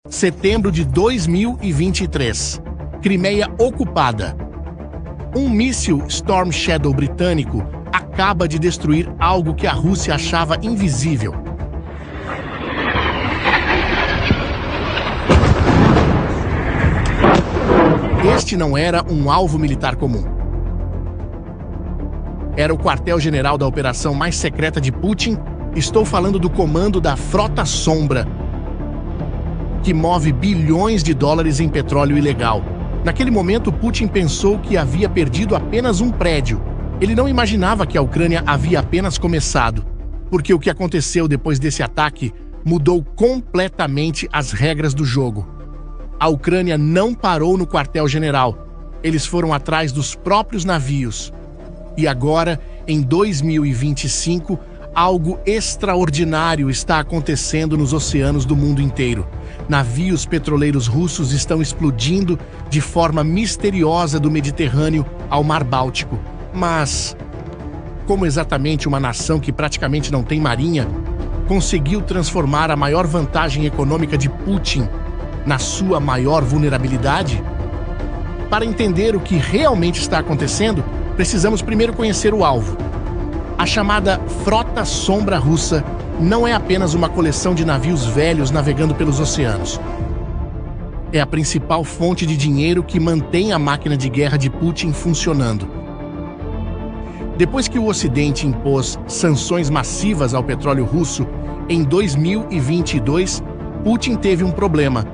Setembro de 2023. Crimeia ocupada. Um míssil Storm Shadow britânico acaba de destruir algo que a Rússia achava invisível. Este não era um alvo militar comum. Era o quartel-general da operação mais secreta de Putin. Estou falando do comando da Frota Sombra, que move bilhões de dólares em petróleo ilegal. Naquele momento, Putin pensou que havia perdido apenas um prédio. Ele não imaginava que a Ucrânia havia apenas começado, porque o que aconteceu depois desse ataque mudou completamente as regras do jogo. A Ucrânia não parou no quartel-general. Eles foram atrás dos próprios navios. E agora, em 2025, algo extraordinário está acontecendo nos oceanos do mundo inteiro. Navios petroleiros russos estão explodindo de forma misteriosa do Mediterrâneo ao Mar Báltico. Mas como exatamente uma nação que praticamente não tem marinha conseguiu transformar a maior vantagem econômica de Putin na sua maior vulnerabilidade? Para entender o que realmente está acontecendo, precisamos primeiro conhecer o alvo. A chamada Frota Sombra Russa não é apenas uma coleção de navios velhos navegando pelos oceanos. É a principal fonte de dinheiro que mantém a máquina de guerra de Putin funcionando. Depois que o Ocidente impôs sanções massivas ao petróleo russo, em 2022, Putin teve um problema.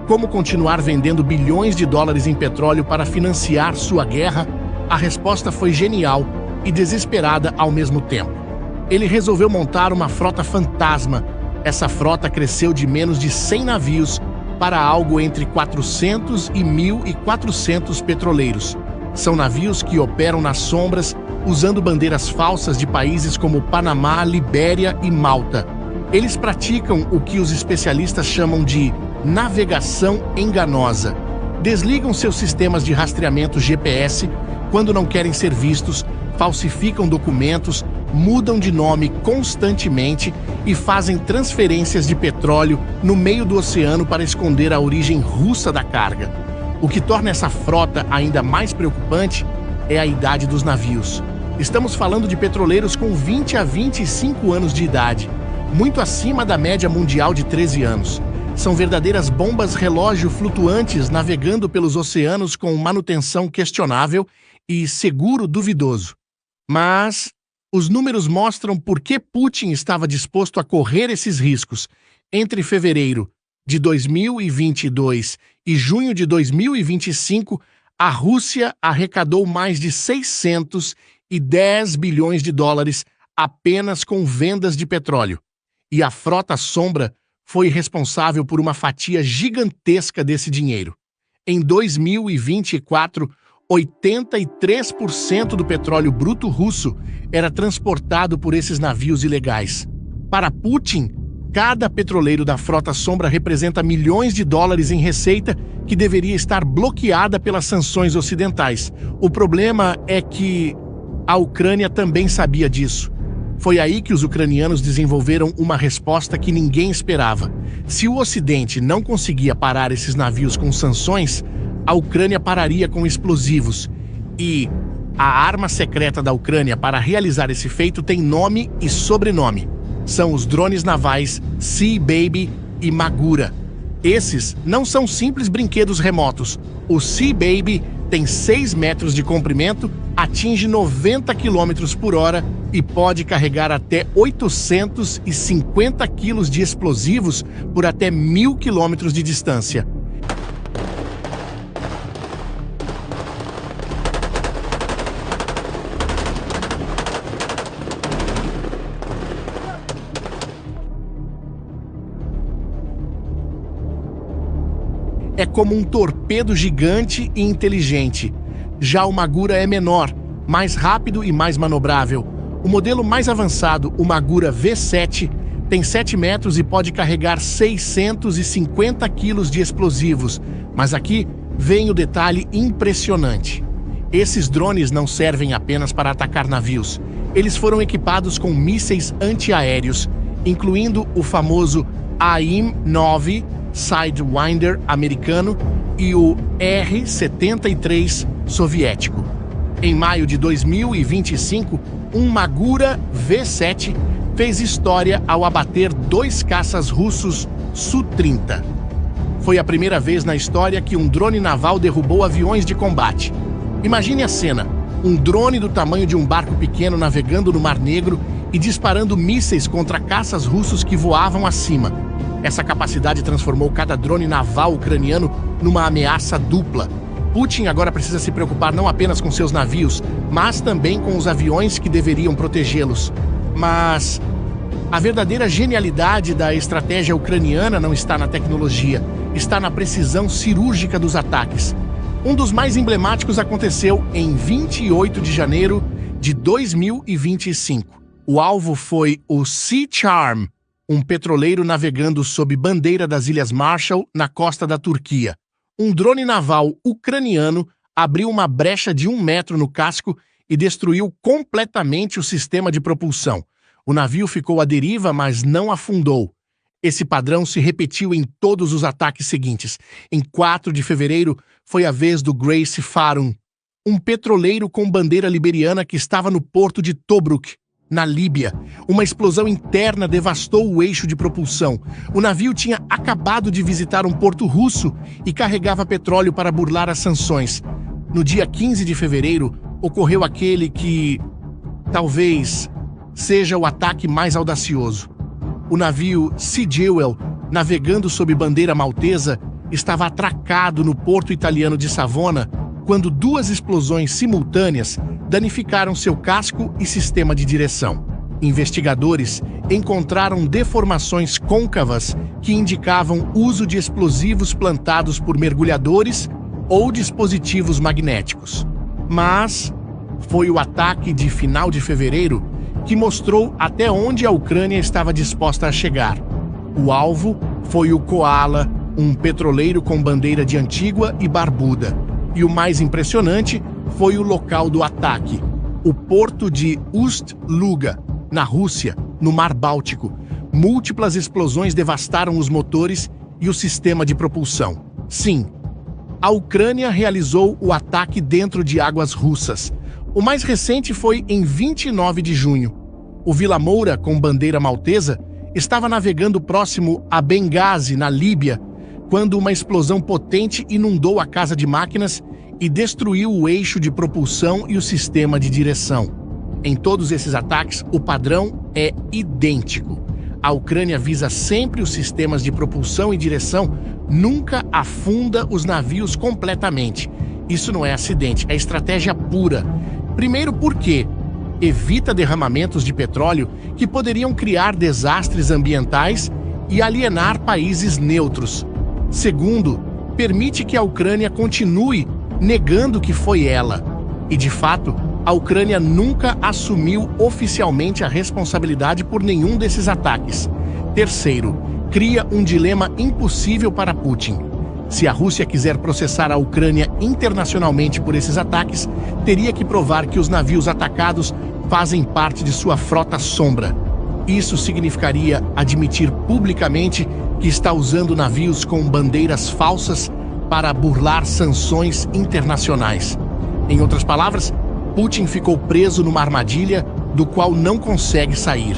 Como continuar vendendo bilhões de dólares em petróleo para financiar sua guerra? A resposta foi genial e desesperada ao mesmo tempo. Ele resolveu montar uma frota fantasma. Essa frota cresceu de menos de 100 navios para algo entre 400 e 1.400 petroleiros. São navios que operam nas sombras, usando bandeiras falsas de países como Panamá, Libéria e Malta. Eles praticam o que os especialistas chamam de navegação enganosa. Desligam seus sistemas de rastreamento GPS quando não querem ser vistos, falsificam documentos, mudam de nome constantemente e fazem transferências de petróleo no meio do oceano para esconder a origem russa da carga. O que torna essa frota ainda mais preocupante é a idade dos navios. Estamos falando de petroleiros com 20 a 25 anos de idade, muito acima da média mundial de 13 anos. São verdadeiras bombas relógio flutuantes navegando pelos oceanos com manutenção questionável e seguro duvidoso. Mas os números mostram por que Putin estava disposto a correr esses riscos. Entre fevereiro de 2022 e junho de 2025, a Rússia arrecadou mais de 610 bilhões de dólares apenas com vendas de petróleo. E a Frota Sombra foi responsável por uma fatia gigantesca desse dinheiro. Em 2024, 83% do petróleo bruto russo era transportado por esses navios ilegais. Para Putin, cada petroleiro da Frota Sombra representa milhões de dólares em receita que deveria estar bloqueada pelas sanções ocidentais. O problema é que a Ucrânia também sabia disso. Foi aí que os ucranianos desenvolveram uma resposta que ninguém esperava. Se o Ocidente não conseguia parar esses navios com sanções, a Ucrânia pararia com explosivos. E a arma secreta da Ucrânia para realizar esse feito tem nome e sobrenome. São os drones navais Sea Baby e Magura. Esses não são simples brinquedos remotos. O Sea Baby tem 6 metros de comprimento, atinge 90 km por hora e pode carregar até 850 quilos de explosivos por até 1.000 quilômetros de distância. É como um torpedo gigante e inteligente. Já o Magura é menor, mais rápido e mais manobrável. O modelo mais avançado, o Magura V7, tem 7 metros e pode carregar 650 quilos de explosivos. Mas aqui vem o detalhe impressionante. Esses drones não servem apenas para atacar navios. Eles foram equipados com mísseis antiaéreos, incluindo o famoso AIM-9, Sidewinder americano e o R-73 soviético. Em maio de 2025, um Magura V-7 fez história ao abater 2 caças russos Su-30. Foi a primeira vez na história que um drone naval derrubou aviões de combate. Imagine a cena: um drone do tamanho de um barco pequeno navegando no Mar Negro e disparando mísseis contra caças russos que voavam acima. Essa capacidade transformou cada drone naval ucraniano numa ameaça dupla. Putin agora precisa se preocupar não apenas com seus navios, mas também com os aviões que deveriam protegê-los. Mas a verdadeira genialidade da estratégia ucraniana não está na tecnologia, está na precisão cirúrgica dos ataques. Um dos mais emblemáticos aconteceu em 28 de janeiro de 2025. O alvo foi o Sea Charm, um petroleiro navegando sob bandeira das Ilhas Marshall, na costa da Turquia. Um drone naval ucraniano abriu uma brecha de 1 metro no casco e destruiu completamente o sistema de propulsão. O navio ficou à deriva, mas não afundou. Esse padrão se repetiu em todos os ataques seguintes. Em 4 de fevereiro, foi a vez do Grace Farum, um petroleiro com bandeira liberiana que estava no porto de Tobruk, na Líbia. Uma explosão interna devastou o eixo de propulsão. O navio tinha acabado de visitar um porto russo e carregava petróleo para burlar as sanções. No dia 15 de fevereiro, ocorreu aquele que talvez seja o ataque mais audacioso. O navio Sea Jewel, navegando sob bandeira maltesa, estava atracado no porto italiano de Savona quando 2 explosões simultâneas danificaram seu casco e sistema de direção. Investigadores encontraram deformações côncavas que indicavam uso de explosivos plantados por mergulhadores ou dispositivos magnéticos. Mas foi o ataque de final de fevereiro que mostrou até onde a Ucrânia estava disposta a chegar. O alvo foi o Koala, um petroleiro com bandeira de Antígua e Barbuda. E o mais impressionante foi o local do ataque, o porto de Ust-Luga, na Rússia, no Mar Báltico. Múltiplas explosões devastaram os motores e o sistema de propulsão. Sim, a Ucrânia realizou o ataque dentro de águas russas. O mais recente foi em 29 de junho. O Vila Moura, com bandeira maltesa, estava navegando próximo a Benghazi, na Líbia, quando uma explosão potente inundou a casa de máquinas e destruiu o eixo de propulsão e o sistema de direção. Em todos esses ataques, o padrão é idêntico. A Ucrânia visa sempre os sistemas de propulsão e direção, nunca afunda os navios completamente. Isso não é acidente, é estratégia pura. Primeiro porque evita derramamentos de petróleo que poderiam criar desastres ambientais e alienar países neutros. Segundo, permite que a Ucrânia continue negando que foi ela. E, de fato, a Ucrânia nunca assumiu oficialmente a responsabilidade por nenhum desses ataques. Terceiro, cria um dilema impossível para Putin. Se a Rússia quiser processar a Ucrânia internacionalmente por esses ataques, teria que provar que os navios atacados fazem parte de sua frota sombra. Isso significaria admitir publicamente que está usando navios com bandeiras falsas para burlar sanções internacionais. Em outras palavras, Putin ficou preso numa armadilha do qual não consegue sair.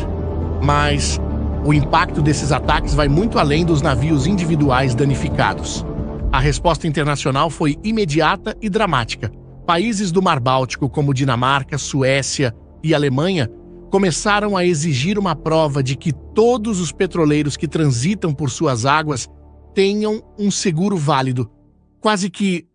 Mas o impacto desses ataques vai muito além dos navios individuais danificados. A resposta internacional foi imediata e dramática. Países do Mar Báltico, como Dinamarca, Suécia e Alemanha, começaram a exigir uma prova de que todos os petroleiros que transitam por suas águas tenham um seguro válido. Quase que,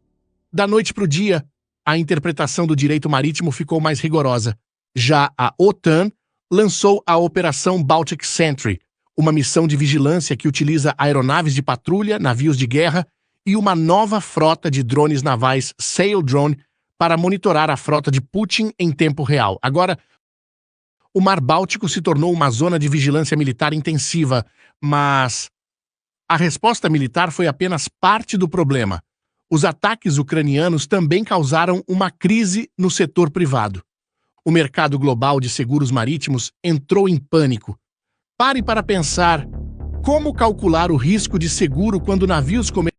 da noite para o dia, a interpretação do direito marítimo ficou mais rigorosa. Já a OTAN lançou a Operação Baltic Sentry, uma missão de vigilância que utiliza aeronaves de patrulha, navios de guerra e uma nova frota de drones navais Sail Drone para monitorar a frota de Putin em tempo real. Agora, o Mar Báltico se tornou uma zona de vigilância militar intensiva, mas a resposta militar foi apenas parte do problema. Os ataques ucranianos também causaram uma crise no setor privado. O mercado global de seguros marítimos entrou em pânico. Pare para pensar Como calcular o risco de seguro quando navios comerciais